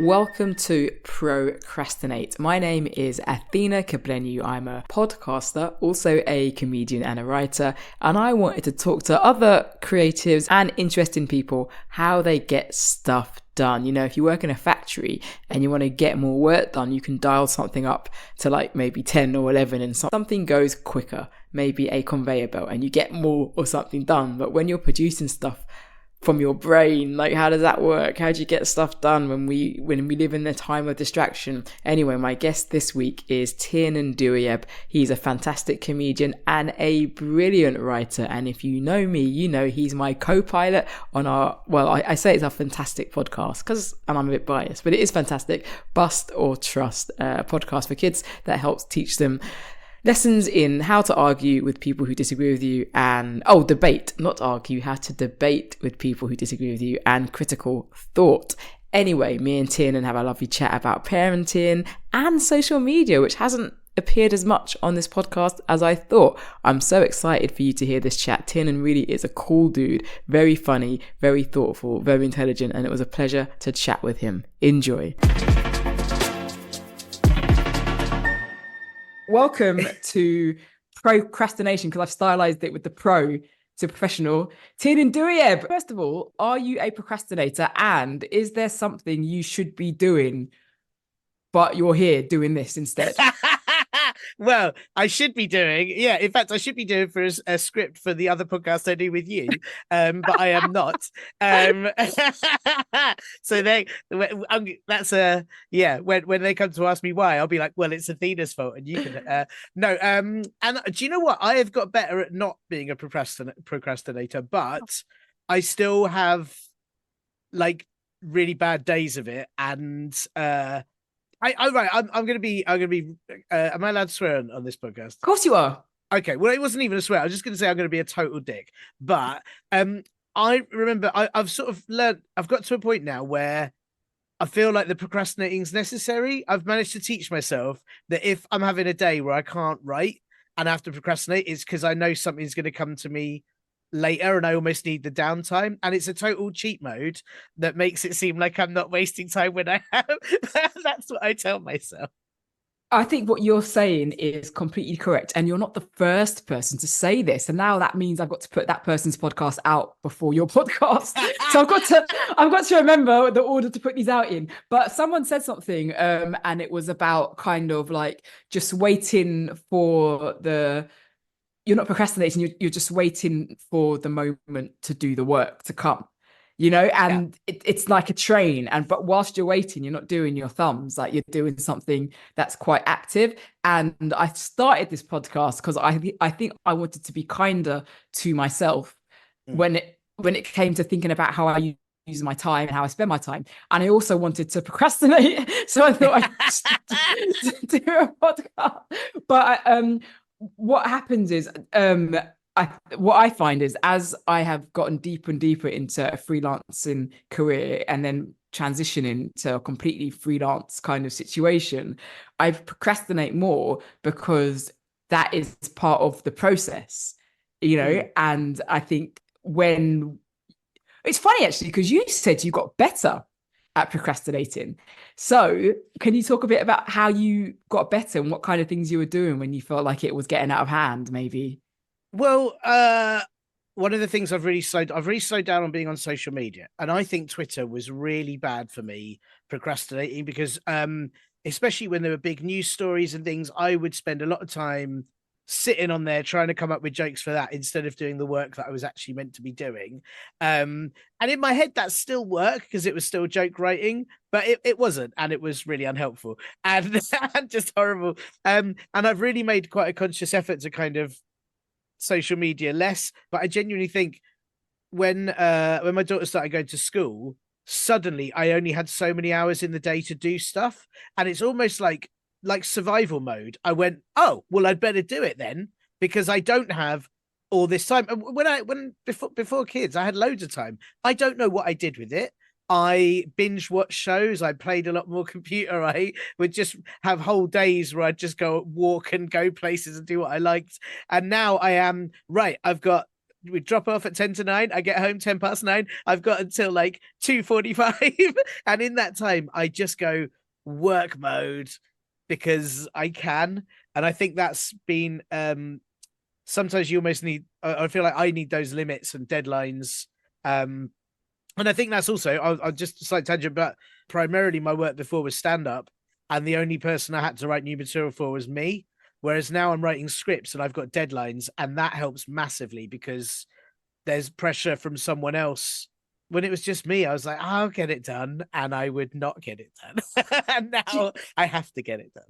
Welcome to PROcrastinate. My name is Athena Kablenyu. I'm a podcaster, also a comedian and a writer, and I wanted to talk to other creatives and interesting people how they get stuff done. You know, if you work in a factory and you want to get more work done, you can dial something up to like maybe 10 or 11 and something goes quicker, maybe a conveyor belt, and you get more or something done. But when you're producing stuff from your brain, like, how does that work? How do you get stuff done when we live in a time of distraction? Anyway, my guest this week is Tiernan Douieb. He's a fantastic comedian and a brilliant writer, and if you know me, you know he's my co-pilot on our, well, I say it's a fantastic podcast and I'm a bit biased, but it is fantastic, Bust or Trust, a podcast for kids that helps teach them lessons in how to argue with people who disagree with you and, debate, not argue, how to debate with people who disagree with you, and critical thought. Anyway, me and Tiernan have a lovely chat about parenting and social media, which hasn't appeared as much on this podcast as I thought. I'm so excited for you to hear this chat. Tiernan really is a cool dude, very funny, very thoughtful, very intelligent, and it was a pleasure to chat with him. Enjoy. Welcome to Procrastination, because I've stylized it with the pro to professional. Tiernan Douieb, first of all, are you a procrastinator, and is there something you should be doing, but you're here doing this instead? Well, I should be doing, in fact, I should be doing for a script for the other podcast I do with you, but I am not. So when they come to ask me why, I'll be like, well, it's Athena's fault, and you can, no. And do you know what? I have got better at not being a procrastinator, but I still have like really bad days of it, and I'm gonna be. Am I allowed to swear on this podcast? Of course you are. Okay. Well, it wasn't even a swear. I was just gonna say I'm gonna be a total dick. But I remember I've sort of learned. I've got to a point now where I feel like the procrastinating is necessary. I've managed to teach myself that if I'm having a day where I can't write and I have to procrastinate, it's because I know something's gonna come to me later and I almost need the downtime, and it's a total cheat mode that makes it seem like I'm not wasting time when I have. That's what I tell myself. I think what you're saying is completely correct, and you're not the first person to say this, and now that means I've got to put that person's podcast out before your podcast. So I've got to remember the order to put these out in. But someone said something and it was about kind of like just waiting for you're not procrastinating, you're just waiting for the moment to do the work to come, you know, and it's like a train. But whilst you're waiting, you're not doing your thumbs, like you're doing something that's quite active. And I started this podcast because I think I wanted to be kinder to myself when it came to thinking about how I use my time and how I spend my time. And I also wanted to procrastinate. So I thought I'd do a podcast. But what happens is what I find is, as I have gotten deeper and deeper into a freelancing career and then transitioning to a completely freelance kind of situation, I procrastinate more because that is part of the process, you know. And I think when it's funny actually, because you said you got better at procrastinating. So can you talk a bit about how you got better and what kind of things you were doing when you felt like it was getting out of hand, maybe? Well, one of the things I've really slowed down on being on social media. And I think Twitter was really bad for me procrastinating because especially when there were big news stories and things, I would spend a lot of time sitting on there trying to come up with jokes for that instead of doing the work that I was actually meant to be doing. And in my head, that still worked because it was still joke writing, but it wasn't, and it was really unhelpful and just horrible. And I've really made quite a conscious effort to kind of social media less. But I genuinely think when my daughter started going to school, suddenly I only had so many hours in the day to do stuff, and it's almost like survival mode. I went, oh, well, I'd better do it then because I don't have all this time. Before kids, I had loads of time. I don't know what I did with it. I binge watch shows. I played a lot more computer. I would just have whole days where I'd just go walk and go places and do what I liked. And now I am right. I've got we drop off at 10 to 9. I get home 10 past 9. I've got until like 2:45. And in that time, I just go work mode because I can. And I think that's been sometimes you almost need, I feel like I need those limits and deadlines. And I think that's also, I'll just a slight tangent, but primarily my work before was stand up. And the only person I had to write new material for was me. Whereas now I'm writing scripts and I've got deadlines, and that helps massively because there's pressure from someone else. When it was just me, I was like, I'll get it done, and I would not get it done. And now I have to get it done.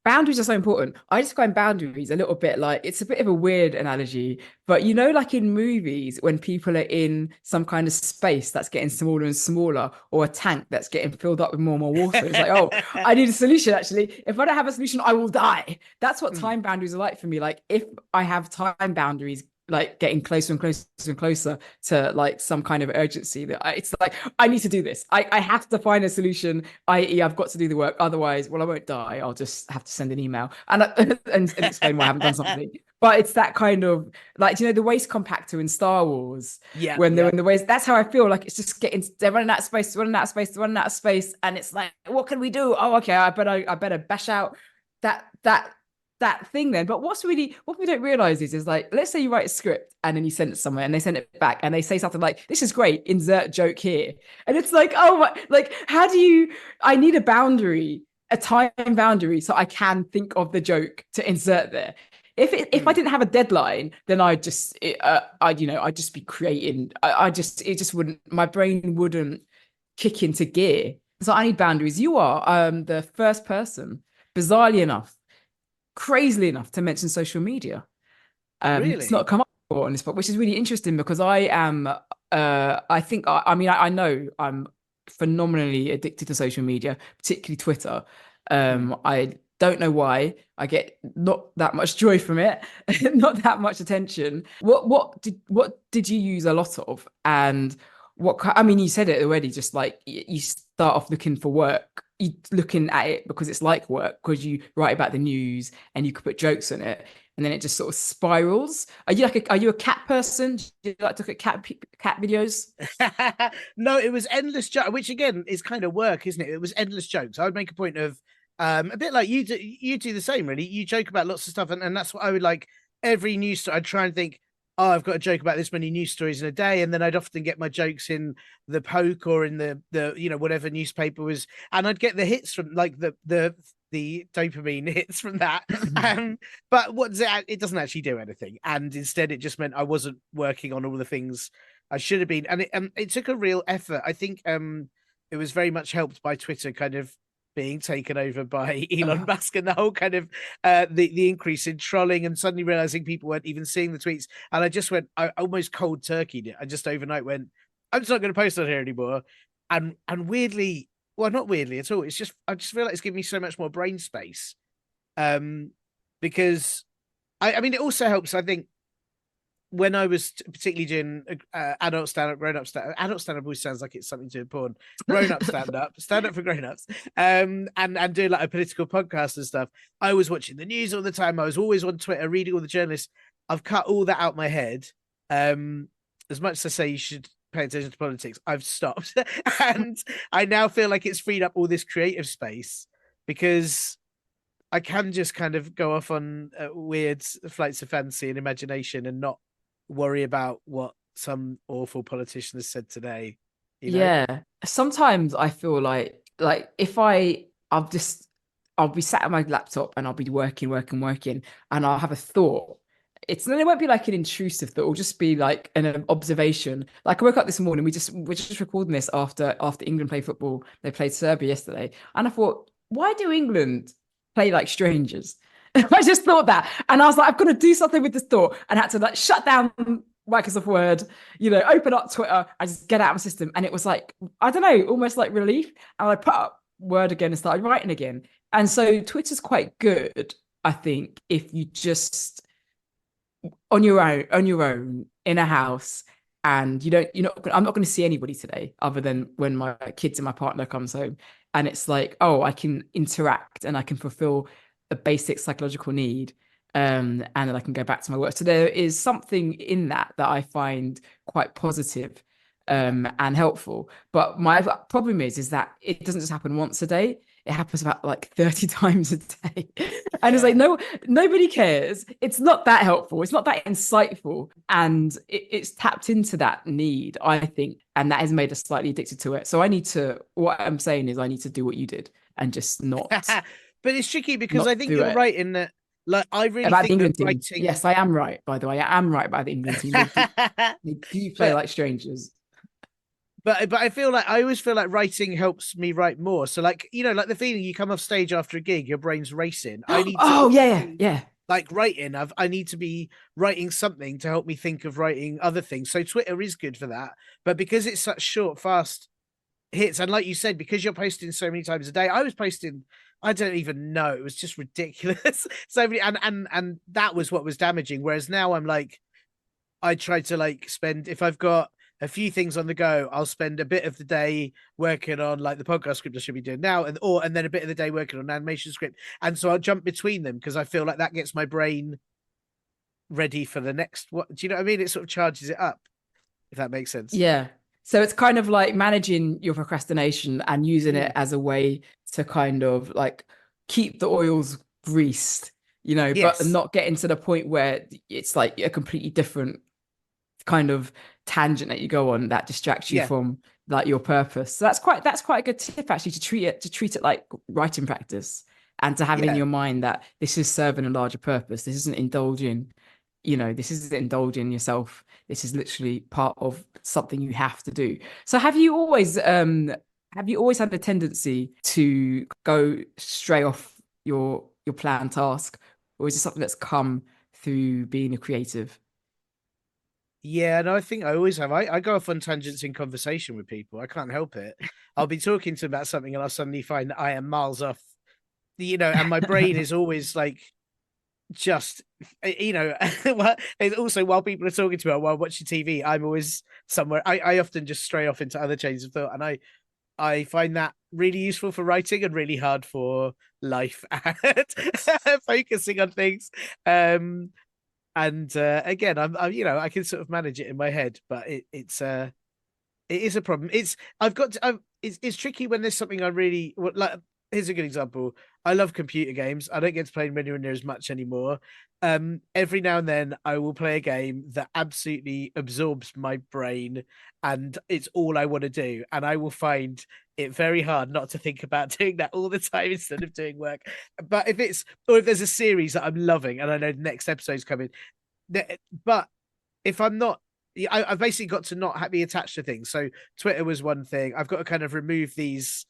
Boundaries are so important. I just find boundaries a little bit like, it's a bit of a weird analogy, but like in movies, when people are in some kind of space that's getting smaller and smaller, or a tank that's getting filled up with more and more water, it's like, oh, I need a solution. Actually, if I don't have a solution, I will die. That's what time boundaries are like for me. Like, if I have time boundaries, like getting closer and closer and closer to like some kind of urgency, that it's like, I need to do this. I have to find a solution, i.e. I've got to do the work. Otherwise, well, I won't die. I'll just have to send an email and explain why I haven't done something. But it's that kind of like, the waste compactor in Star Wars, when they're in the waste. That's how I feel. Like, it's just they're running out of space, and it's like, what can we do? Oh, okay, I better bash out that thing then. But what we don't realize is like, let's say you write a script and then you send it somewhere and they send it back and they say something like, this is great, insert joke here. And it's like, oh my, like, I need a time boundary so I can think of the joke to insert there. If I didn't have a deadline, then I'd just be creating. It just wouldn't, my brain wouldn't kick into gear. So I need boundaries. You are the first person, bizarrely enough, crazily enough, to mention social media. Really? It's not come up on this, but which is really interesting because I am. I know I'm phenomenally addicted to social media, particularly Twitter. I don't know why. I get not that much joy from it, not that much attention. What did you use a lot of, and you said it already. Just like you start off looking for work, you looking at it because it's like work, because you write about the news and you could put jokes in it, and then it just sort of spirals. Are you a cat person? Do you like to look at cat videos? No, it was endless jokes, which again is kind of work, isn't it? It was endless jokes. I would make a point of a bit like you do. You do the same, really. You joke about lots of stuff, and that's what I would like. Every news story, I'd try and think, oh, I've got a joke about this many news stories in a day, and then I'd often get my jokes in the Poke or in the whatever newspaper was, and I'd get the hits from like the dopamine hits from that. But what does it doesn't actually do anything, and instead it just meant I wasn't working on all the things I should have been, and it took a real effort. I think it was very much helped by Twitter kind of being taken over by Elon Musk, and the whole kind of the increase in trolling, and suddenly realizing people weren't even seeing the tweets. And I almost cold turkeyed it. I just overnight went, I'm just not going to post on here anymore. And weirdly, well, not weirdly at all. It's just, I just feel like it's given me so much more brain space. Because I mean, it also helps, I think, when I was particularly doing adult stand-up, grown-up stand-up. Adult stand-up always sounds like it's something to porn. Grown-up stand-up for grown-ups, and doing like a political podcast and stuff. I was watching the news all the time. I was always on Twitter reading all the journalists. I've cut all that out my head. As much as I say you should pay attention to politics, I've stopped. And I now feel like it's freed up all this creative space because I can just kind of go off on weird flights of fancy and imagination and not worry about what some awful politician has said today. Yeah. Sometimes I feel like if I'll be sat at my laptop and I'll be working, and I'll have a thought. It won't be like an intrusive thought. It'll just be like an observation. Like, I woke up this morning. We're just recording this after England played football. They played Serbia yesterday, and I thought, why do England play like strangers? I just thought that, and I was like, I've got to do something with this thought, and I had to like shut down Microsoft Word, open up Twitter, I just get out of my system, and it was like, I don't know, almost like relief. And I put up Word again and started writing again. And so Twitter's quite good, I think, if you just on your own in a house, and I'm not going to see anybody today other than when my kids and my partner comes home, and it's like, oh, I can interact and I can fulfill a basic psychological need and then I can go back to my work. So there is something in that I find quite positive, and helpful. But my problem is that it doesn't just happen once a day. It happens about like 30 times a day. And it's like, no, nobody cares. It's not that helpful. It's not that insightful. And it's tapped into that need, I think. And that has made us slightly addicted to it. So what I'm saying is I need to do what you did and just not. But it's tricky because I think you're it. right in that. Like, I really about think the England that team. writing... Yes, I am right, by the way. I am right about the England team. They do play like strangers. But I feel like I always feel like writing helps me write more. So like, you know, like the feeling you come off stage after a gig, your brain's racing. I need to yeah. Like writing, I need to be writing something to help me think of writing other things. So Twitter is good for that. But because it's such short, fast hits, and like you said, because you're posting so many times a day, I was posting, I don't even know, it was just ridiculous. So many, and that was what was damaging. Whereas now I'm like, I try to like spend, if I've got a few things on the go, I'll spend a bit of the day working on like the podcast script I should be doing now, and then a bit of the day working on an animation script. And so I'll jump between them because I feel like that gets my brain ready for the next. What do you know what I mean? It sort of charges it up, if that makes sense. Yeah. So it's kind of like managing your procrastination and using it as a way to kind of like keep the oils greased, but not getting to the point where it's like a completely different kind of tangent that you go on that distracts you from like your purpose. So that's quite a good tip actually, to treat it like writing practice, and to have in your mind that this is serving a larger purpose. This isn't indulging yourself. This is literally part of something you have to do. So have you always had the tendency to go straight off your planned task, or is it something that's come through being a creative? Yeah, no, I think I always have. I go off on tangents in conversation with people. I can't help it. I'll be talking to them about something and I'll suddenly find that I am miles off, and my brain is always like, just, it's also while people are talking to me while watching TV, I'm always somewhere. I often just stray off into other chains of thought, and I find that really useful for writing and really hard for life and focusing on things. And again, I'm I can sort of manage it in my head, but it is a problem. It's tricky when there's something I really like. Here's a good example. I love computer games. I don't get to play them anywhere near as much anymore. Every now and then I will play a game that absolutely absorbs my brain and it's all I want to do. And I will find it very hard not to think about doing that all the time instead of doing work. But if there's a series that I'm loving and I know the next episode's coming, but if I'm not, I've basically got to not be attached to things. So Twitter was one thing. I've got to kind of remove these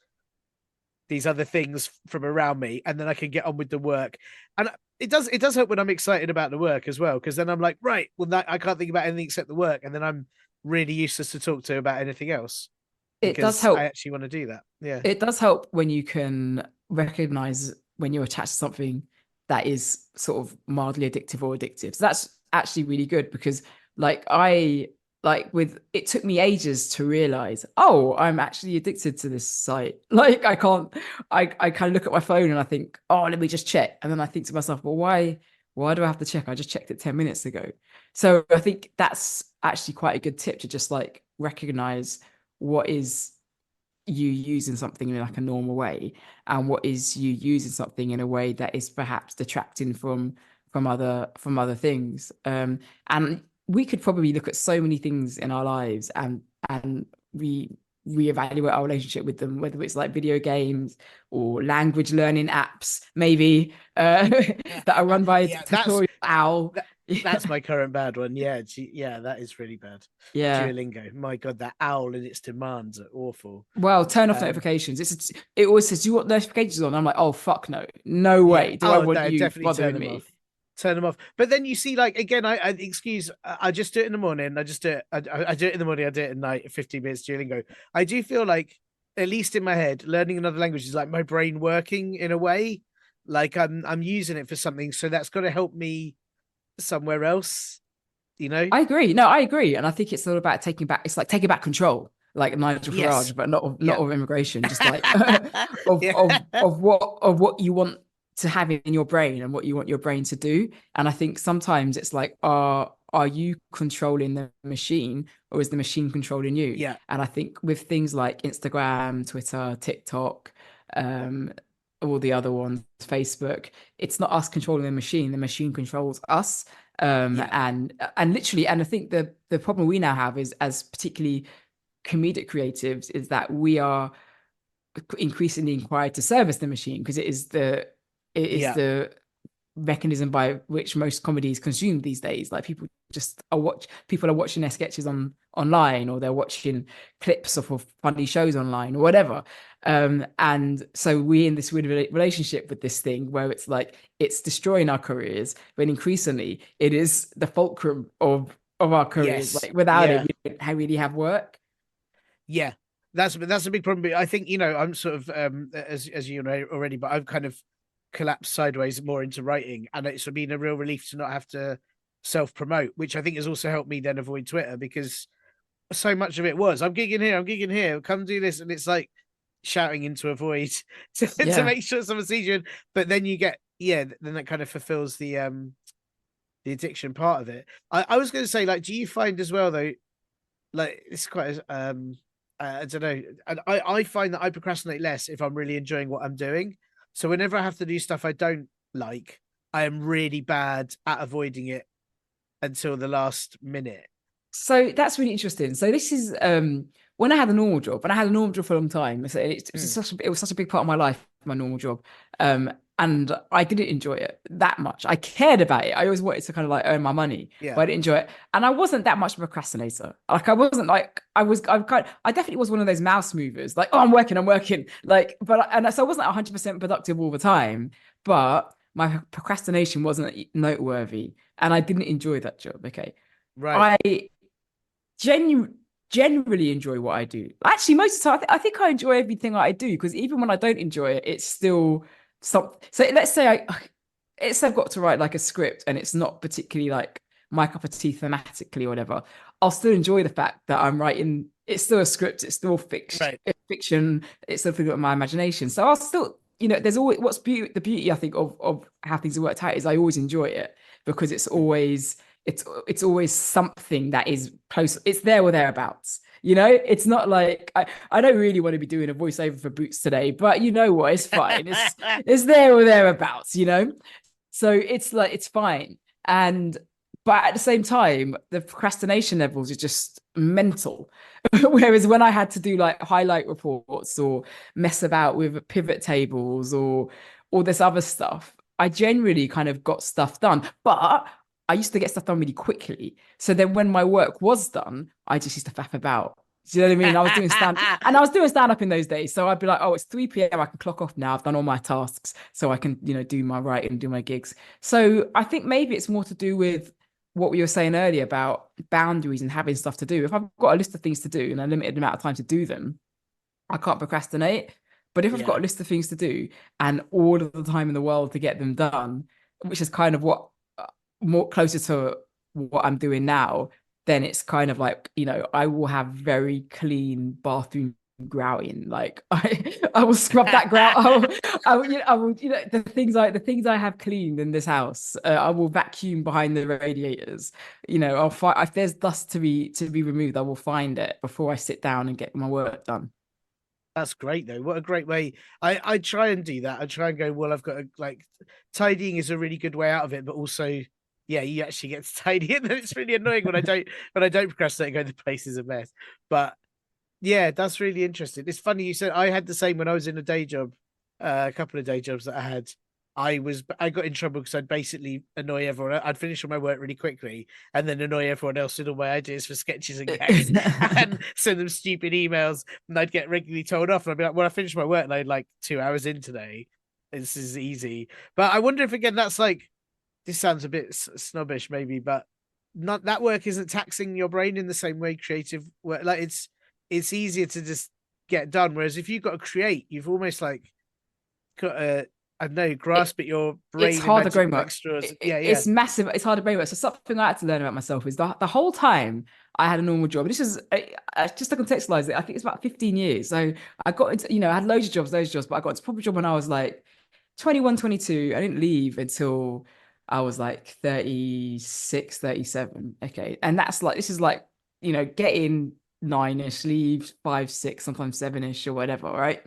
other things from around me, and then I can get on with the work. And it does help when I'm excited about the work as well, because then I'm like, right, well, I can't think about anything except the work, and then I'm really useless to talk to about anything else. It does help. I actually want to do that. Yeah, it does help when you can recognize when you're attached to something that is sort of mildly addictive or addictive. So that's actually really good, because it took me ages to realize, I'm actually addicted to this site. Like I kind of look at my phone and I think, let me just check. And then I think to myself, well, why do I have to check? I just checked it 10 minutes ago. So I think that's actually quite a good tip, to just like recognize what is you using something in like a normal way, and what is you using something in a way that is perhaps detracting from other things. And we could probably look at so many things in our lives and reevaluate our relationship with them, whether it's like video games or language learning apps, maybe that are run by a tutorial owl. That's my current bad one. Yeah, that is really bad. Yeah, Duolingo. My God, that owl and its demands are awful. Well, turn off notifications. It always says, "Do you want notifications on?" I'm like, "Oh fuck no way! Do I want you bothering me?" Turn them off. But then you see, like, again, I just do it in the morning. I just do it. I do it in the morning. I do it at night. 15 minutes Duolingo. I do feel like, at least in my head, learning another language is like my brain working in a way. Like I'm using it for something. So that's got to help me somewhere else. I agree. No, I agree, and I think it's all about taking back. It's like taking back control, like Nigel Farage, but not of immigration. Just like of what you want to have in your brain and what you want your brain to do. And I think sometimes it's like, are you controlling the machine or is the machine controlling you? Yeah. And I think with things like Instagram, Twitter, TikTok, all the other ones, Facebook, it's not us controlling the machine controls us. Yeah. And literally, and I think the problem we now have is, as particularly comedic creatives, is that we are increasingly required to service the machine, because it is Yeah. the mechanism by which most comedies consumed these days. Like people are watching their sketches online, or they're watching clips of funny shows online or whatever. And so we're in this weird relationship with this thing where it's like it's destroying our careers, but increasingly it is the fulcrum of our careers. Yes. Like without it, Yeah. we don't really have work. Yeah. That's a big problem. I think, I'm sort of as you know already, but I've kind of collapsed sideways more into writing, and it's been a real relief to not have to self-promote, which I think has also helped me then avoid Twitter, because so much of it was I'm gigging here, come do this, and it's like shouting into a void to Yeah. make sure someone sees you. But then you get, then that kind of fulfills the addiction part of it. I was going to say, like, do you find as well though, like it's quite I don't know, and I find that I procrastinate less if I'm really enjoying what I'm doing. So whenever I have to do stuff I don't like, I am really bad at avoiding it until the last minute. So that's really interesting. So this is when I had a normal job, and I had a normal job for a long time. So it was such a big part of my life, my normal job. And I didn't enjoy it that much. I cared about it. I always wanted to kind of like earn my money, but Yeah. I didn't enjoy it. And I wasn't that much of a procrastinator. Like I definitely was one of those mouse movers. Like, oh, I'm working. Like, so I wasn't 100% productive all the time, but my procrastination wasn't noteworthy, and I didn't enjoy that job. Okay. Right. I genu- generally enjoy what I do. Actually, most of the time, I think I enjoy everything I do, because even when I don't enjoy it, it's still something. So let's say I've got to write like a script and it's not particularly like my cup of tea thematically or whatever. I'll still enjoy the fact that I'm writing. It's still a script. It's still fiction. Right. Fiction. It's something of my imagination. So I'll still, there's always the beauty I think of how things are worked out is I always enjoy it, because it's always something that is close. It's there or thereabouts. It's not like I don't really want to be doing a voiceover for Boots today, but you know what? It's fine. It's there or thereabouts. So it's like it's fine. But at the same time, the procrastination levels are just mental. Whereas when I had to do like highlight reports or mess about with pivot tables or all this other stuff, I generally kind of got stuff done. But I used to get stuff done really quickly. So then when my work was done, I just used to faff about. Do you know what I mean? I was doing stand up in those days. So I'd be like, oh, it's 3 p.m. I can clock off now. I've done all my tasks. So I can, do my writing and do my gigs. So I think maybe it's more to do with what we were saying earlier about boundaries and having stuff to do. If I've got a list of things to do and a limited amount of time to do them, I can't procrastinate. But if I've got a list of things to do and all of the time in the world to get them done, which is kind of what more closer to what I'm doing now, then it's kind of like, I will have very clean bathroom grouting. Like I will scrub that grout. I will, the things I have cleaned in this house. I will vacuum behind the radiators. I'll find if there's dust to be removed, I will find it before I sit down and get my work done. That's great though. What a great way. I try and do that. I try and go, well, I've got like tidying is a really good way out of it, but also, yeah, you actually get to tidy it. And it's really annoying when I don't procrastinate and go, the place is a mess. But yeah, that's really interesting. It's funny you said I had the same when I was in a day job, a couple of day jobs that I had. I got in trouble because I'd basically annoy everyone. I'd finish all my work really quickly and then annoy everyone else with all my ideas for sketches and gags and send them stupid emails, and I'd get regularly told off. And I'd be like, well, I finished my work like 2 hours in today. This is easy. But I wonder if again that's like, this sounds a bit snobbish maybe, but not that work isn't taxing your brain in the same way creative work. Like it's easier to just get done. Whereas if you've got to create, you've almost like got to, I don't know, grasp at your brain. It's harder magic brainwork. extras. It's massive. It's harder brainwork. So something I had to learn about myself is the whole time I had a normal job. This is just to contextualize it. I think it's about 15 years. So I got into, I had loads of jobs, but I got into a proper job when I was like 21, 22. I didn't leave until I was like 36, 37. Okay. And that's like, this is like, getting nine-ish, leave five, six, sometimes seven-ish or whatever, right?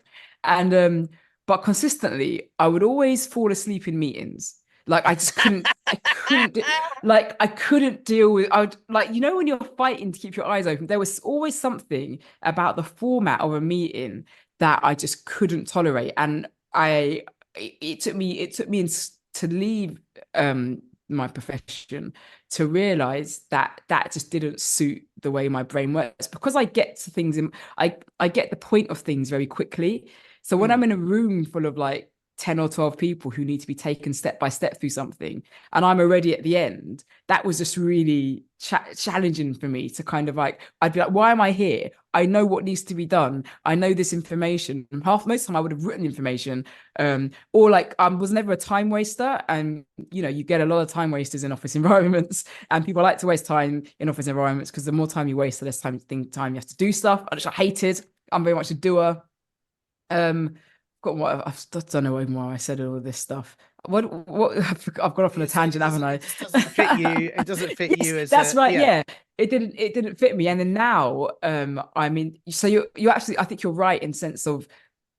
And but consistently, I would always fall asleep in meetings. Like I couldn't deal with, I would like, when you're fighting to keep your eyes open, there was always something about the format of a meeting that I just couldn't tolerate. And I it took me to leave my profession to realize that that just didn't suit the way my brain works, because I get to things in I get the point of things very quickly. So when I'm Mm. in a room full of like 10 or 12 people who need to be taken step by step through something, and I'm already at the end, that was just really challenging for me to kind of like, I'd be like, why am I here? I know what needs to be done. I know this information. Most of the time I would have written information, or like I was never a time waster. And you get a lot of time wasters in office environments, and people like to waste time in office environments because the more time you waste, the less time you have to do stuff, which I hated. I'm very much a doer. um got what I don't know even why I said all of this stuff. What I've gone off on a tangent, haven't I? It just doesn't fit you. It doesn't fit Yes, you as that's a, right. yeah. Yeah, it didn't fit me. And then now, I mean, so you actually, I think you're right in sense of,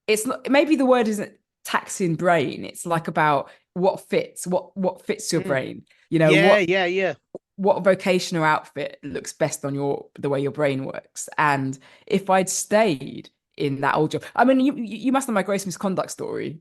it's not, maybe the word isn't taxing brain. It's like about what fits your Mm. brain. Yeah, yeah, yeah. What vocational outfit looks best on the way your brain works. And if I'd stayed in that old job, I mean, you must know my gross misconduct story.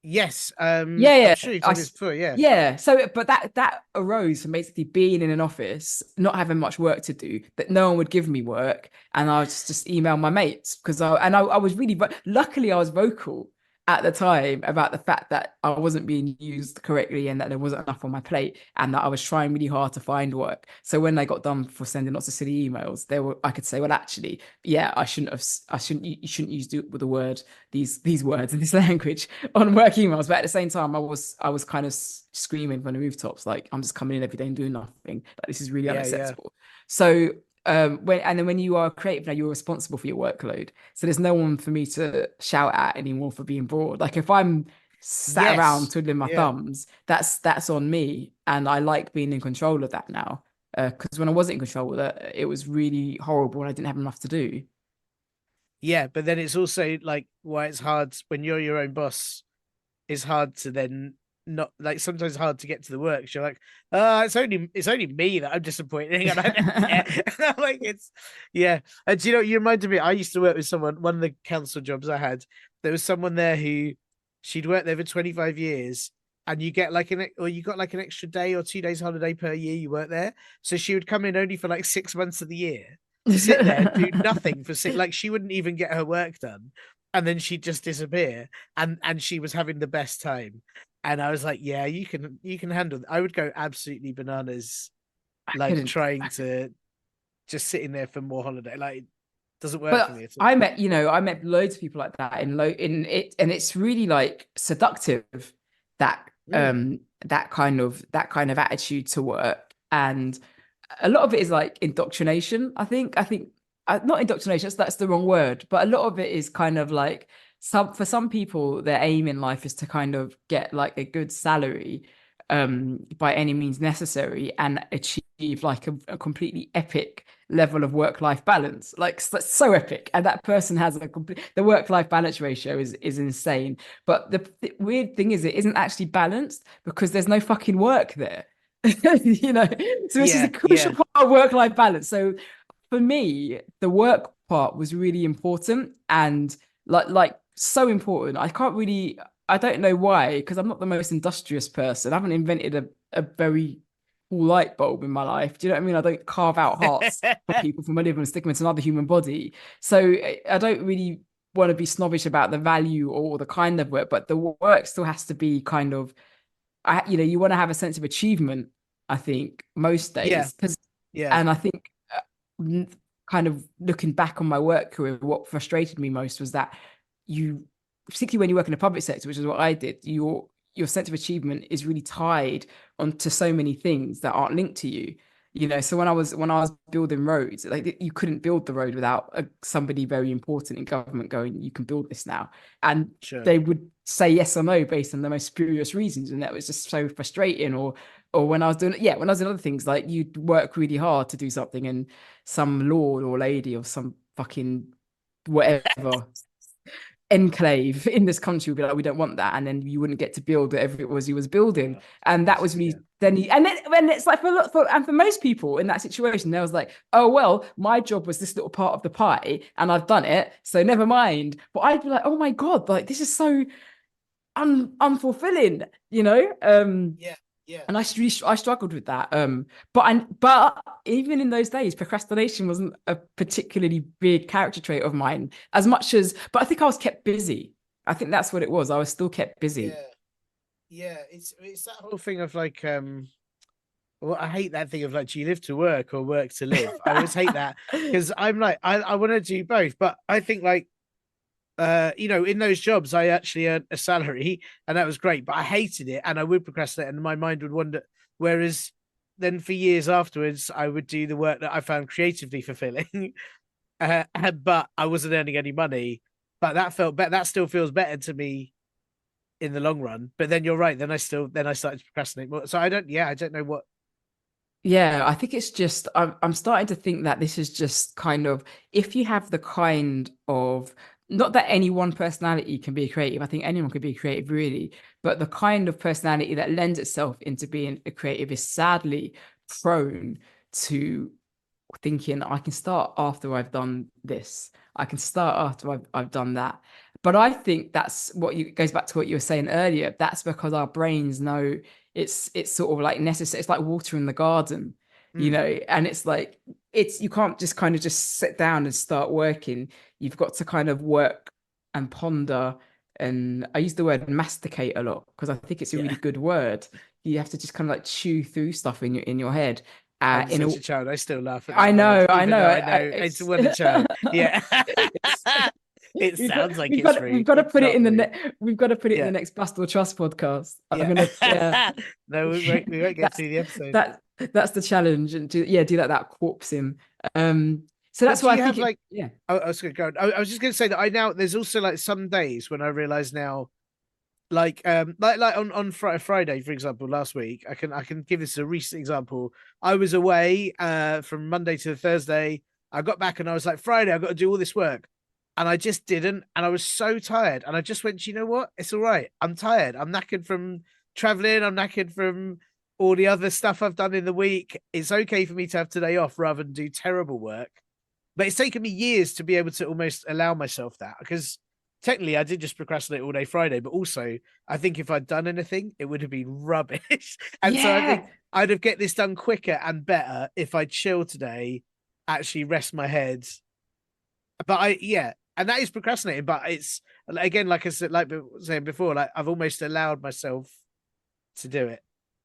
Yes. Yeah, I'm yeah. sure you told me this before, yeah. Yeah. So, but that arose from basically being in an office, not having much work to do, that no one would give me work, and I was just email my mates because I was really, luckily I was vocal at the time about the fact that I wasn't being used correctly and that there wasn't enough on my plate, and that I was trying really hard to find work. So when they got done for sending lots of silly emails, I could say, well, actually, yeah, I shouldn't, you shouldn't use the word, these words in this language on work emails. But at the same time, I was kind of screaming from the rooftops, like, I'm just coming in every day and doing nothing. Like, this is really Yeah, yeah. unacceptable. So when you are creative now, you're responsible for your workload. So there's no one for me to shout at anymore for being bored. Like if I'm sat around Yes. twiddling my Yeah. thumbs, that's on me. And I like being in control of that now. Because when I wasn't in control of that, it was really horrible and I didn't have enough to do. Yeah, but then it's also like why it's hard when you're your own boss. It's hard to then not like sometimes hard to get to the work. 'Cause you're like, it's only me that I'm disappointing, and I don't care. And I'm like, it's yeah. And do you know, you reminded me. I used to work with someone. One of the council jobs I had, there was someone there who she'd worked there for 25 years, and you get like you got like an extra day or 2 days holiday per year you work there. So she would come in only for like 6 months of the year, sit there, do nothing for six. Like she wouldn't even get her work done, and then she'd just disappear. And she was having the best time. And I was like, yeah, you can handle it. I would go absolutely bananas, I like couldn't. trying to just sitting there for more holiday. Like it doesn't work for But me at all. I met loads of people like that in it, and it's really like seductive, that Mm. that kind of attitude to work. And a lot of it is like indoctrination. I think not indoctrination, that's the wrong word, but a lot of it is kind of like, for some people, their aim in life is to kind of get like a good salary, by any means necessary, and achieve like a completely epic level of work-life balance, like so epic. And that person has the work-life balance ratio is insane. But the weird thing is, it isn't actually balanced because there's no fucking work there. So this is a Yeah, crucial yeah, part of work-life balance. So for me, the work part was really important, and like so important. I don't know why, because I'm not the most industrious person. I haven't invented a very cool light bulb in my life. Do you know what I mean? I don't carve out hearts for people from a liver and stick them into another human body. So I don't really want to be snobbish about the value or the kind of work, but the work still has to be kind of, you want to have a sense of achievement, I think, most yeah, days. Because, yeah. and I think, kind of looking back on my work career, what frustrated me most was that you, particularly when you work in the public sector, which is what I did, your sense of achievement is really tied onto so many things that aren't linked to you. You know, so when I was building roads, like you couldn't build the road without somebody very important in government going, you can build this now, and Sure. they would say yes or no based on the most spurious reasons, and that was just so frustrating. Or when I was doing, yeah, when I was doing other things, like you'd work really hard to do something, and some lord or lady or some fucking whatever enclave in this country would be like, we don't want that, and then you wouldn't get to build whatever it was he was building, Oh, and that was Jesus, yeah. really then and then when it's like for most people in that situation, there was like, oh well, my job was this little part of the pie, and I've done it, so never mind. But I'd be like, oh my god, like this is so unfulfilling, you know. Yeah, yeah, And I struggled with that. But even in those days, procrastination wasn't a particularly big character trait of mine as much as. But I think I was kept busy. I think that's what it was. I was still kept busy. yeah, yeah. It's that whole thing of like well, I hate that thing of like, do you live to work or work to live? I always hate that because I'm like, I want to do both, but I think like you know, in those jobs, I actually earned a salary and that was great, but I hated it and I would procrastinate and my mind would wander. Whereas then for years afterwards, I would do the work that I found creatively fulfilling, but I wasn't earning any money. But that felt better. That still feels better to me in the long run. But then you're right. Then I started to procrastinate more. So I don't know what. Yeah, I think it's just I'm starting to think that this is just kind of, if you have the kind of, not that any one personality can be creative. I think anyone could be creative really, but the kind of personality that lends itself into being a creative is sadly prone to thinking I can start after I've done this. I can start after I've done that. But I think that's what you goes back to what you were saying earlier. That's because our brains know it's sort of like necessary. It's like water in the garden, you Mm, know, and it's like it's, you can't just kind of just sit down and start working. You've got to kind of work and ponder. And I use the word masticate a lot because I think it's a yeah. really good word. You have to just kind of like chew through stuff in your head. I'm In a such a child. I still laugh at I that word, know, I even know. though I know it's It's, one a child. Yeah. it's It sounds like it's we've rude. got to It's put it not in rude. we've got to put it in the Yeah. next Bust or Trust podcast. I'm Yeah. gonna, yeah. No, we won't get That's through the episode. that's the challenge, and do that corpse him. So But that's do why I you think have it, like yeah. I was gonna go. I was just gonna say that I now there's also like some days when I realize now, like on Friday, for example, last week, I can give this a recent example. I was away from Monday to Thursday. I got back and I was like, Friday, I've got to do all this work. And I just didn't. And I was so tired. And I just went, you know what? It's all right. I'm tired. I'm knackered from traveling. I'm knackered from all the other stuff I've done in the week. It's okay for me to have today off rather than do terrible work. But it's taken me years to be able to almost allow myself that because technically I did just procrastinate all day Friday, but also I think if I'd done anything, it would have been rubbish. And so I think Yeah. I'd have get this done quicker and better if I chill today, actually rest my head. But yeah, and that is procrastinating. But it's again, like I said, like saying before, like I've almost allowed myself to do it.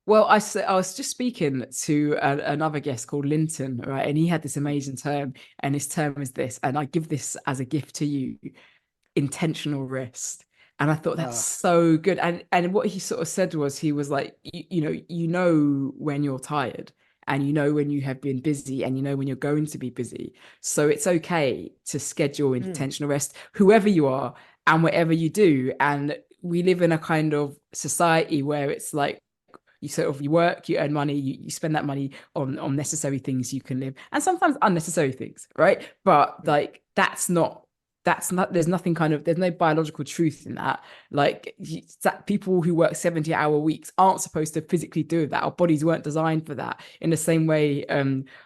Well, I was just speaking to another guest called Linton, right? And he had this amazing term, and his term is this, and I give this as a gift to you: intentional rest. And I thought that's Uh, so good. And what he sort of said was, he was like, you know when you're tired, and you know when you have been busy, and you know when you're going to be busy. So it's okay to schedule mm, intentional rest, whoever you are and whatever you do. And we live in a kind of society where it's like, you sort of, you work, you earn money, you spend that money on necessary things you can live, and sometimes unnecessary things, right? But mm, like that's not, there's nothing kind of, there's no biological truth in that. Like that people who work 70-hour weeks aren't supposed to physically do that. Our bodies weren't designed for that. In the same way,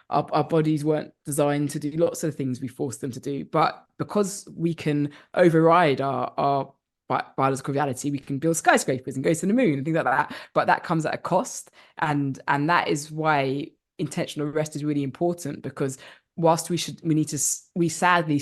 our bodies weren't designed to do lots of things we force them to do. But because we can override our biological reality, we can build skyscrapers and go to the moon and things like that. But that comes at a cost, and that is why intentional rest is really important, because whilst we sadly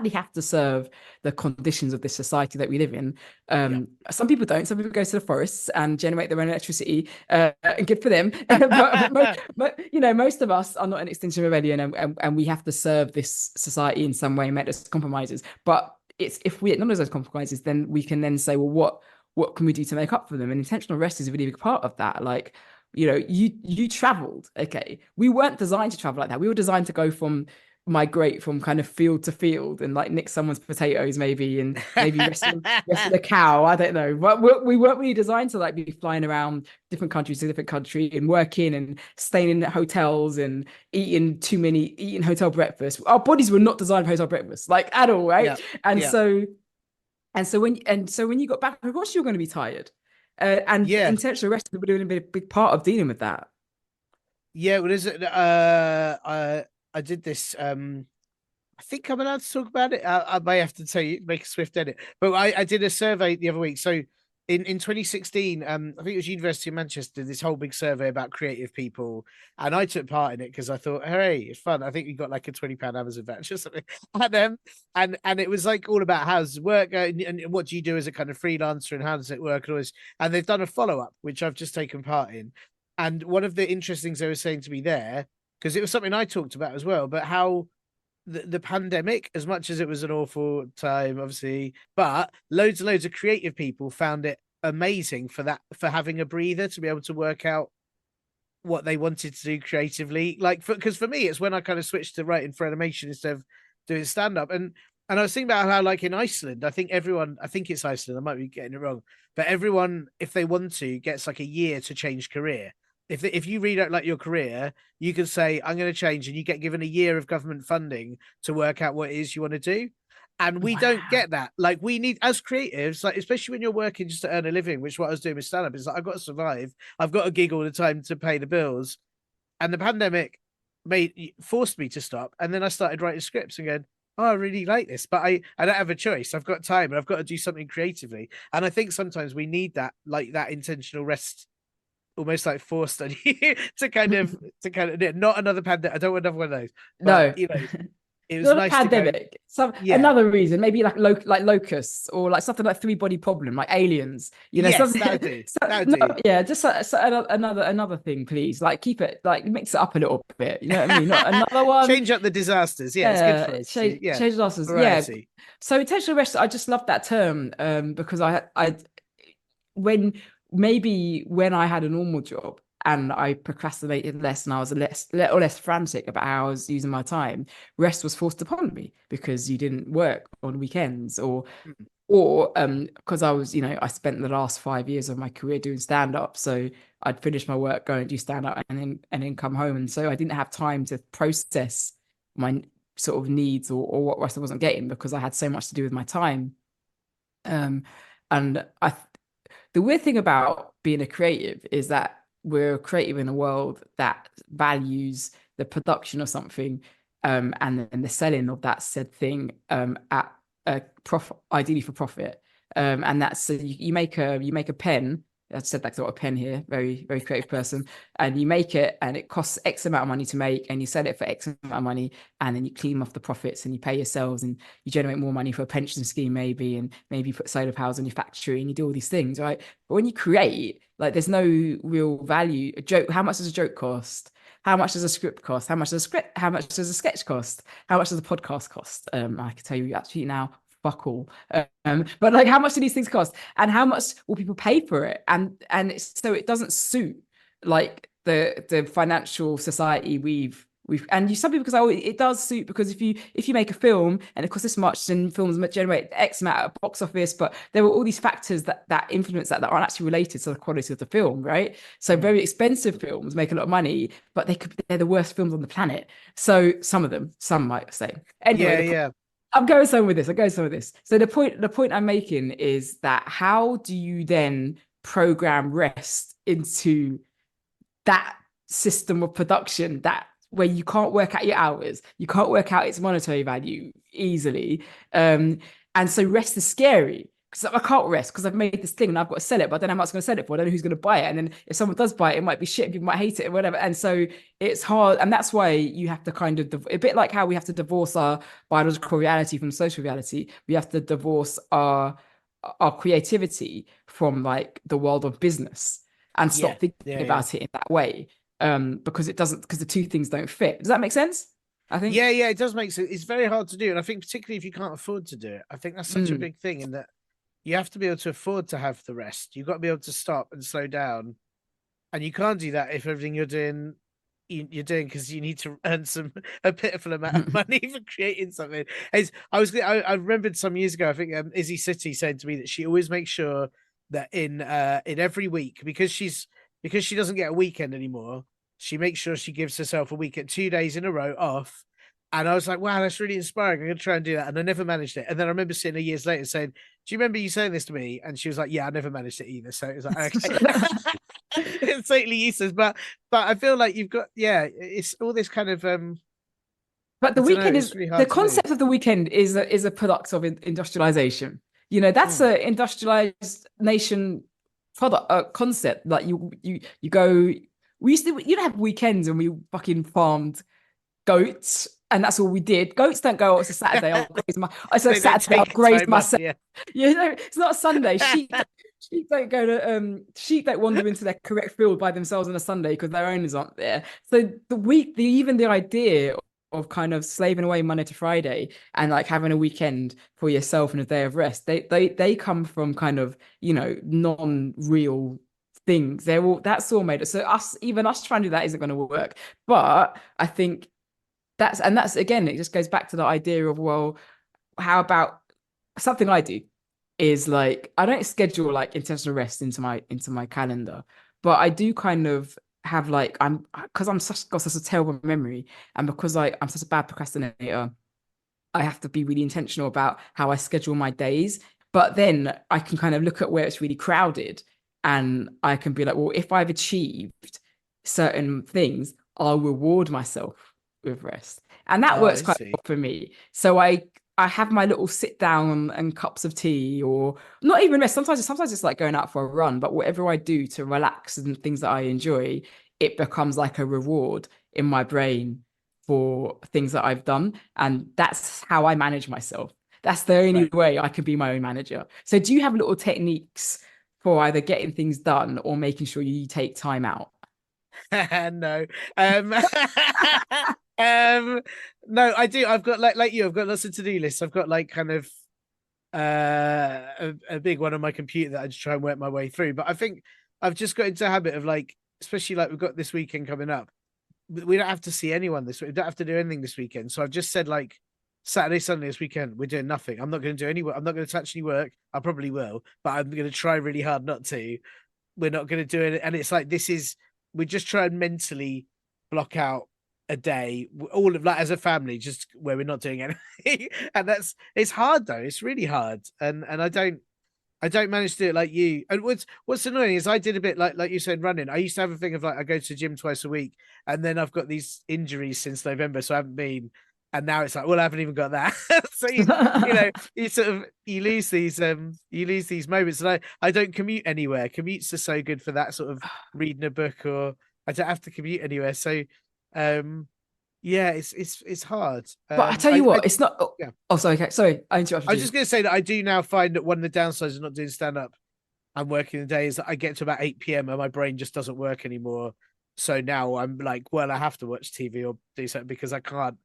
have to serve the conditions of this society that we live in. yeah. Some people don't. Some people go to the forests and generate their own electricity, and good for them. but most of us are not an Extinction Rebellion, and we have to serve this society in some way and make those compromises. But it's, if we acknowledge those compromises, then we can then say, well, what can we do to make up for them? And intentional rest is a really big part of that. Like, you traveled. Okay, we weren't designed to travel like that. We were designed to go from migrate from kind of field to field and like nick someone's potatoes maybe, and maybe wrestle a cow. I don't know, but we weren't really designed to like be flying around different countries to different country and working and staying in hotels and eating hotel breakfast. Our bodies were not designed for hotel breakfast like at all, right? Yeah. And Yeah. so when you got back, of course you're going to be tired. And Yeah. intentional rest would have been a big part of dealing with that. Yeah. What is it? I did this. I think I'm allowed to talk about it. I may have to tell you, make a swift edit. But I did a survey the other week. So in 2016, I think it was University of Manchester, this whole big survey about creative people, and I took part in it because I thought, hey, it's fun. I think we got like a £20 Amazon voucher or something, and it was like all about how does it work, and what do you do as a kind of freelancer, and how does it work, and all this. And they've done a follow up, which I've just taken part in. And one of the interesting things they were saying to me there, because it was something I talked about as well, but how the pandemic, as much as it was an awful time, obviously, but loads and loads of creative people found it amazing for having a breather to be able to work out what they wanted to do creatively. Like, because for me, it's when I kind of switched to writing for animation instead of doing stand up. And I was thinking about how, like in Iceland, I think it's Iceland, I might be getting it wrong, but everyone, if they want to, gets like a year to change career. If you read out like your career, you can say, I'm going to change, and you get given a year of government funding to work out what it is you want to do. And we don't get that. Like, we need, as creatives, like, especially when you're working just to earn a living, which is what I was doing with stand-up, is like, I've got to survive. I've got a gig all the time to pay the bills. And the pandemic forced me to stop. And then I started writing scripts and going, oh, I really like this, but I don't have a choice. I've got time and I've got to do something creatively. And I think sometimes we need that, like that intentional rest, almost like forced on you to kind of not another pandemic. I don't want another one of those. But No, it was not a nice to go. pandemic. Some Yeah. another reason, maybe like locusts, or like something like three-body problem, like aliens. Yes, Something. that'll do. So, That'll no, do. yeah, just another thing, please. Like keep it, like mix it up a little bit. You know what I mean? Not another one. Change up the disasters. Yeah, it's good for Yeah, us. Yeah. change losses. Yeah. Variety. So intentional rest, I just love that term, because when when I had a normal job and I procrastinated less and I was less frantic about how I was using my time, rest was forced upon me because you didn't work on weekends, Mm. or because I was, I spent the last 5 years of my career doing stand up, so I'd finish my work, go and do stand up, and then come home, and so I didn't have time to process my sort of needs, or what rest I wasn't getting because I had so much to do with my time. And the weird thing about being a creative is that we're creative in a world that values the production of something, and then the selling of that said thing, at a profit, ideally for profit. And that's, so you make a pen. I said that's not a pen here, very, very creative person. And you make it and it costs X amount of money to make, and you sell it for X amount of money, and then you clean off the profits and you pay yourselves and you generate more money for a pension scheme maybe, and maybe you put solar panels on your factory and you do all these things, right? But when you create, like, there's no real value. A joke, how much does a joke cost? How much does a script cost? How much does a sketch cost? How much does a podcast cost? I can tell you actually now, fuck all. But like, how much do these things cost, and how much will people pay for it? And so it doesn't suit like the financial society and some people, because it does suit, because if you make a film and it costs this much, then films generate X amount of box office, but there were all these factors that influence that aren't actually related to the quality of the film, right? So very expensive films make a lot of money, but they're the worst films on the planet. So some might say. Anyway, Yeah. I'm going somewhere with this. So the point I'm making is that, how do you then program rest into that system of production, that where you can't work out your hours, you can't work out its monetary value easily, and so rest is scary because I can't rest because I've made this thing and I've got to sell it, but then how much I'm going to sell it for? I don't know who's going to buy it, and then if someone does buy it, it might be shit, people might hate it or whatever, and so it's hard. And that's why you have to kind of, a bit like how we have to divorce our biological reality from social reality, we have to divorce our creativity from like the world of business, and stop thinking about it in that way, because the two things don't fit. Does that make sense? I think. Yeah, it does make sense. It's very hard to do, and I think particularly if you can't afford to do it, I think that's such a big thing, in that you have to be able to afford to have the rest. You've got to be able to stop and slow down and you can't do that if everything you're doing you're doing because you need to earn a pitiful amount of money for creating something. I remembered some years ago, I think Izzy City said to me that she always makes sure that in every week, because she doesn't get a weekend anymore, she makes sure she gives herself a weekend, 2 days in a row off. And I was like, wow, that's really inspiring. I'm going to try and do that. And I never managed it. And then I remember seeing her years later saying, do you remember you saying this to me? And she was like, yeah, I never managed it either. So it was like, okay. It's totally useless. But I feel like you've got, yeah, it's all this kind of But I the don't know, weekend it's is really the hard to do. concept of the weekend is a product of industrialization. You know, that's Mm. a industrialized nation product concept. Like you go. We used to, have weekends and we fucking farmed goats, and that's all we did. Goats don't go, oh, it's a Saturday, I'll graze my, it's a They don't Saturday, I'll take graze time off, myself. yeah. You know, it's not a Sunday. Sheep don't go to sheep don't wander into their correct field by themselves on a Sunday because their owners aren't there. So even the idea of kind of slaving away Monday to Friday and like having a weekend for yourself and a day of rest, they come from kind of, you know, non-real things. That's all made up. So us trying to do that isn't going to work. But I think that's again, it just goes back to the idea of, well, how about something I do is like I don't schedule like intentional rest into my calendar, but I do kind of have like I'm because I'm got such a terrible memory, and because I'm such a bad procrastinator, I have to be really intentional about how I schedule my days. But then I can kind of look at where it's really crowded, and I can be like, well, if I've achieved certain things, I'll reward myself with rest. And that Oh, works I quite see. well for me. So I have my little sit down and cups of tea, or not even rest. Sometimes it's like going out for a run, but whatever I do to relax and things that I enjoy, it becomes like a reward in my brain for things that I've done. And that's how I manage myself. That's the only Right. way I can be my own manager. So do you have little techniques for either getting things done or making sure you take time out? No. Um, um, no, I do. I've got like you, I've got lots of to-do lists. I've got like kind of a big one on my computer that I just try and work my way through. But I think I've just got into a habit of like, especially like we've got this weekend coming up. We don't have to see anyone this week. We don't have to do anything this weekend. So I've just said like Saturday, Sunday this weekend, we're doing nothing. I'm not going to do any work. I'm not going to touch any work. I probably will, but I'm going to try really hard not to. We're not going to do it. And it's like, we just try and mentally block out a day, all of like as a family, just where we're not doing anything. And it's hard though. It's really hard. And I don't manage to do it like you. And what's annoying is I did a bit like you said, running. I used to have a thing of like I go to the gym twice a week, and then I've got these injuries since November, so I haven't been. And now it's like, well, I haven't even got that. So you know, you sort of you lose these moments. And I don't commute anywhere. Commutes are so good for that sort of reading a book, or I don't have to commute anywhere. So yeah, it's hard. But I tell you I what, it's not. Oh, yeah. oh, sorry. Okay, sorry, I interrupted I was you. just going to say that I do now find that one of the downsides of not doing stand up and working the day is that I get to about 8 p.m. and my brain just doesn't work anymore. So now I'm like, well, I have to watch TV or do something because I can't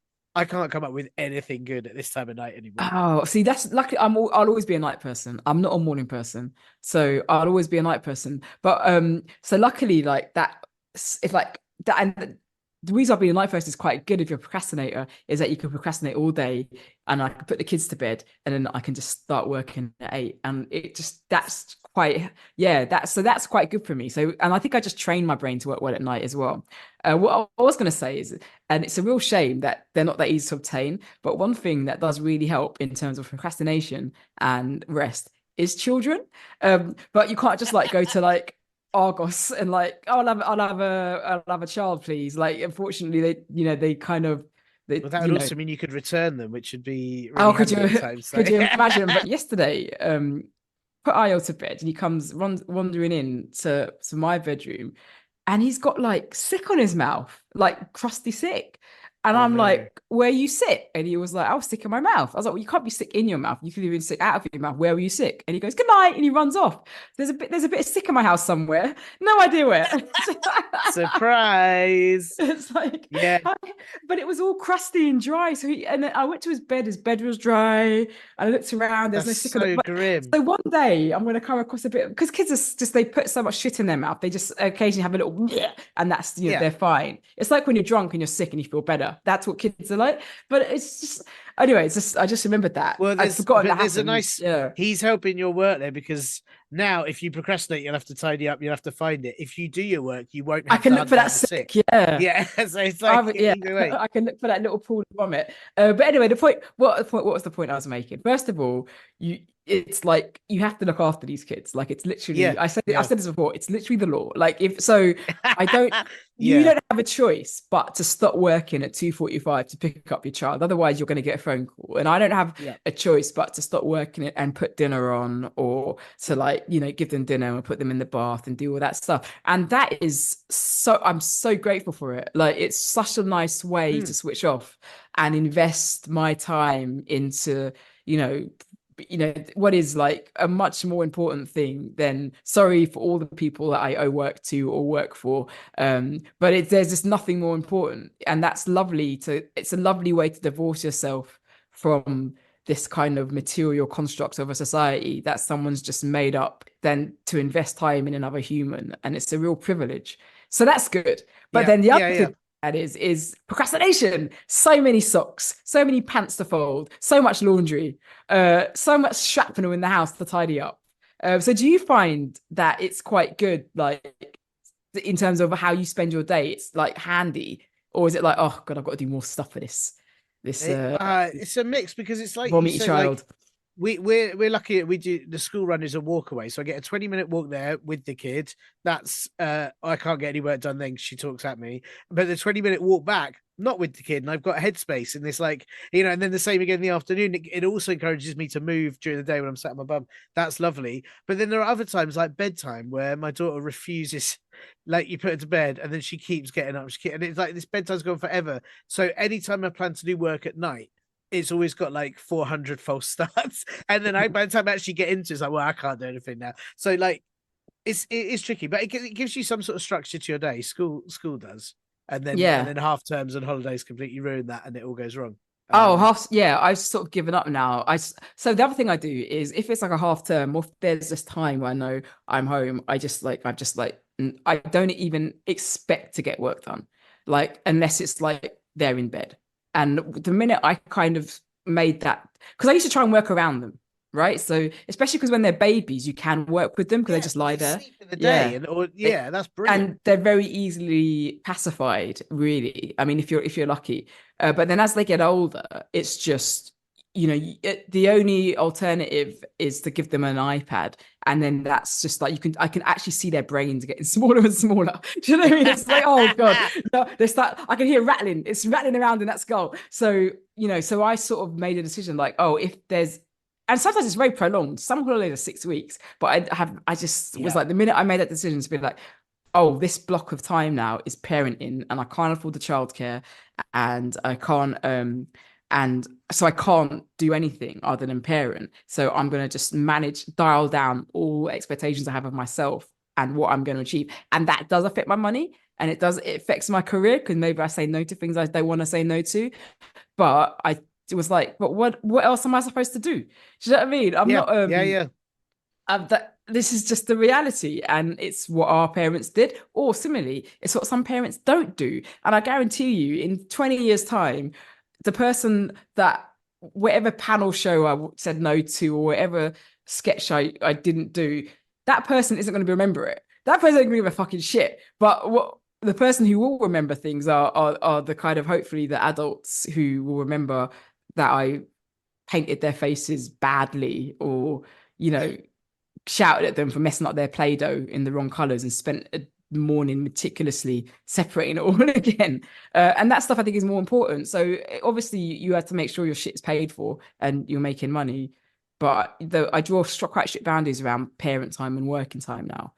come up with anything good at this time of night anymore. Oh, see, that's lucky. I'll always be a night person. I'm not a morning person, so I'll always be a night person. But so luckily, like that, if like that, and the reason I've been a night person is quite good if you're a procrastinator, is that you can procrastinate all day, and I can put the kids to bed, and then I can just start working at 8, and it just that's quite that's quite good for me. So, and I think I just train my brain to work well at night as well. What I was going to say is, and it's a real shame that they're not that easy to obtain. But one thing that does really help in terms of procrastination and rest is children. But you can't just like go to like Argos and like, oh, I'll have a child, please. Like, unfortunately, they kind of, Well, that would also mean you could return them, which would be oh, really handy at times. So could you imagine? But yesterday, put Ayo to bed and he comes wandering in to my bedroom, and he's got like sick on his mouth, like crusty sick. And Oh I'm no. like, where you sick? And he was like, I was sick in my mouth. I was like, well, you can't be sick in your mouth. You could even sick out of your mouth. Where were you sick? And he goes, good night. And he runs off. There's a bit of sick in my house somewhere. No idea where. Surprise. It's like, Yeah, but it was all crusty and dry. And then I went to his bed. His bed was dry. I looked around. There's that's no sick on it. so But grim. so one day I'm going to come across a bit because kids are just they put so much shit in their mouth. They just occasionally have a little, and that's Yeah. they're fine. It's like when you're drunk and you're sick and you feel better. That's what kids are like. But it's just anyway. It's just I just remembered that Well, I'd forgotten that there's a happened. nice. Yeah. He's helping your work there because now if you procrastinate, you'll have to tidy up. You'll have to find it. If you do your work, you won't I have can to look for hunt that down the sick. sick. Yeah. Yeah, so it's like Yeah, either way. I can look for that little pool of vomit. But anyway, what was the point I was making? First of all, it's like you have to look after these kids. Like it's literally, Yeah, I yeah, said this before. It's literally the law. Like if so, I don't. You yeah, don't have a choice but to stop working at 2:45 to pick up your child. Otherwise, you're going to get a phone call. And I don't have yeah, a choice but to stop working it and put dinner on, or to like give them dinner and put them in the bath and do all that stuff. And that is so I'm so grateful for it. Like it's such a nice way to mm, switch off and invest my time into you know what is like a much more important thing than sorry for all the people that I owe work to or work for, but there's just nothing more important, and that's lovely to it's a lovely way to divorce yourself from this kind of material construct of a society that someone's just made up than to invest time in another human, and it's a real privilege. So that's good. But yeah, then the yeah, other yeah. thing that is procrastination. So many socks, so many pants to fold, so much laundry, so much shrapnel in the house to tidy up. So do you find that it's quite good, like in terms of how you spend your day? It's like handy, or is it like, oh god, I've got to do more stuff for this It's a mix because it's like you vomity said, like child? we're lucky that we do the school run is a walk away, so I get a 20-minute walk there with the kid. That's I can't get any work done then 'cause she talks at me, but the 20-minute walk back not with the kid, and I've got headspace in this, like, and then the same again in the afternoon. It also encourages me to move during the day when I'm sat on my bum. That's lovely. But then there are other times like bedtime where my daughter refuses, like you put her to bed and then she keeps getting up, and it's like this bedtime's gone forever. So anytime I plan to do work at night, it's always got like 400 false starts. And then by the time I actually get into it, it's like, well, I can't do anything now. So like it's tricky, but it gives you some sort of structure to your day. School does. And Yeah. then half terms and holidays completely ruin that and it all goes wrong. Oh, Um yeah, I've sort of given up now. So the other thing I do is if it's like a half term or if there's this time where I know I'm home, I don't even expect to get work done. Like unless it's like they're in bed. And the minute I kind of made that, because I used to try and work around them, right? So especially because when they're babies, you can work with them because they yeah, just lie they there. sleep in the day Yeah. and or They, yeah, that's brilliant. and they're very easily pacified, really. I mean, if you're lucky. But then as they get older, it's just the only alternative is to give them an iPad, and then that's just like I can actually see their brains getting smaller and smaller. Do you know what I mean? It's like, oh god, no, they start. I can hear rattling. It's rattling around in that skull. So so I sort of made a decision like, oh, if there's and sometimes it's very prolonged. Some holidays are 6 weeks, but I just was Yeah. like the minute I made that decision to be like, oh, this block of time now is parenting and I can't afford the childcare and I can't and so I can't do anything other than parent. So I'm gonna just dial down all expectations I have of myself and what I'm going to achieve. And that does affect my money and it affects my career because maybe I say no to things I don't want to say no to. But it was like, but what else am I supposed to do? Do you know what I mean? I'm Yeah. not Yeah. Yeah. that this is just the reality and it's what our parents did, or similarly it's what some parents don't do. And I guarantee you in 20 years time, the person that whatever panel show I said no to or whatever sketch I didn't do, that person isn't going to remember it. That person isn't going to give a fucking shit. But what the person who will remember things are the kind of hopefully the adults who will remember that I painted their faces badly or you know shouted at them for messing up their Play-Doh in the wrong colors and spent a morning meticulously separating it all again. And that stuff I think is more important. So obviously you have to make sure your shit's paid for and you're making money. But I draw quite strict boundaries around parent time and working time now.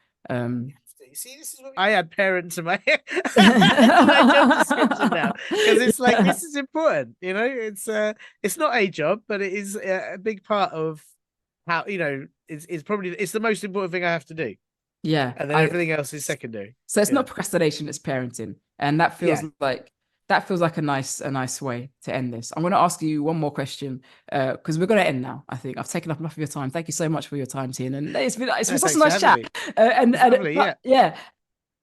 See, this is what I add parent to my, my job description now, because it's like, this is important, you know. It's not a job, but it is a big part of how, you know, it's probably the most important thing I have to do. Yeah, and then everything else is secondary. So it's not procrastination, it's parenting, and that feels like a nice way to end this. I'm going to ask you one more question because we're going to end now. I think I've taken up enough of your time. Thank you so much for your time, Tiernan, and it's been such a nice chat.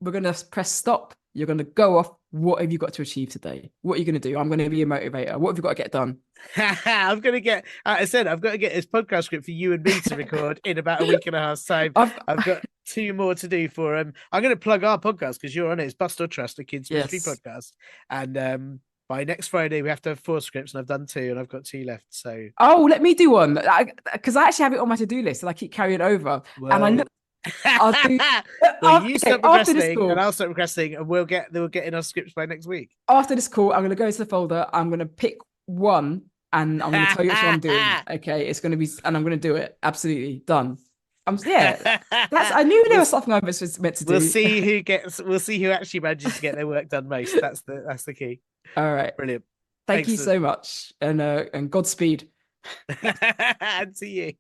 We're going to press stop. You're going to go off. What have you got to achieve today? What are you going to do? I'm going to be your motivator. What have you got to get done? I'm going to get, I said, I've got to get this podcast script for you and me to record in about a week and a half's time. I've got 2 more to do for I'm going to plug our podcast because you're on it. It's Bust or Trust, a kids mystery podcast. And by next Friday, we have to have 4 scripts, and I've done 2, and I've got 2 left. So let me do one because I actually have it on my to-do list, and I keep carrying it over. Well, and I look. You stop procrastinating, and I'll stop procrastinating, and we'll get in our scripts by next week. After this call, I'm going to go into the folder. I'm going to pick one, and I'm going to tell you what I'm doing. Okay, it's going to be, and I'm going to do it. Absolutely done. I knew there was something I was meant to do. We'll see who actually manages to get their work done most. That's the key. All right, brilliant. Thank you so much, and Godspeed. And to you.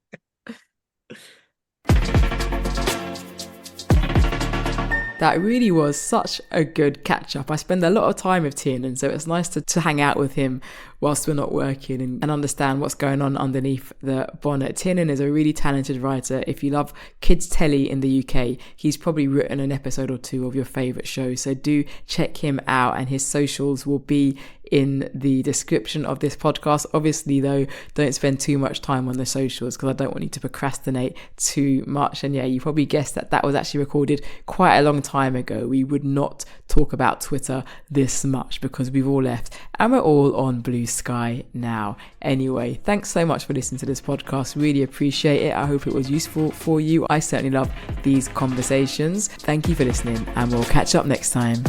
That really was such a good catch up. I spend a lot of time with Tiernan, so it's nice to hang out with him whilst we're not working and understand what's going on underneath the bonnet. Tiernan is a really talented writer. If you love kids telly in the UK, he's probably written an episode or 2 of your favourite shows. So do check him out, and his socials will be in the description of this podcast. Obviously, though, don't spend too much time on the socials because I don't want you to procrastinate too much. And yeah, you probably guessed that was actually recorded quite a long time ago. We would not talk about Twitter this much because we've all left and we're all on Bluesky now. Anyway, thanks so much for listening to this podcast. Really appreciate it. I hope it was useful for you. I certainly love these conversations. Thank you for listening, and we'll catch up next time.